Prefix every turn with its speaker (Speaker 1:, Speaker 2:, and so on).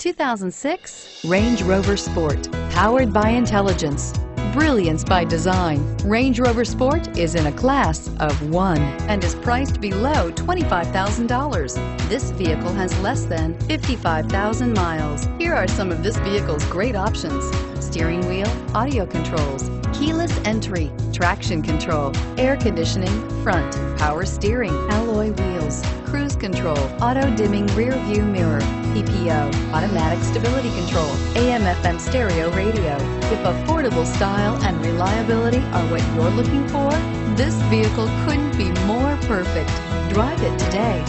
Speaker 1: 2006 Range Rover Sport. Powered by intelligence, brilliance by design, Range Rover Sport is in a class of one and is priced below $25,000. This vehicle has less than 55,000 miles. Here are some of this vehicle's great options: steering wheel audio controls, keyless entry, traction control, air conditioning, front, power steering, alloy wheels, cruise control, auto-dimming rear view mirror, PPO, automatic stability control, AM/FM stereo radio. If affordable style and reliability are what you're looking for, this vehicle couldn't be more perfect. Drive it today.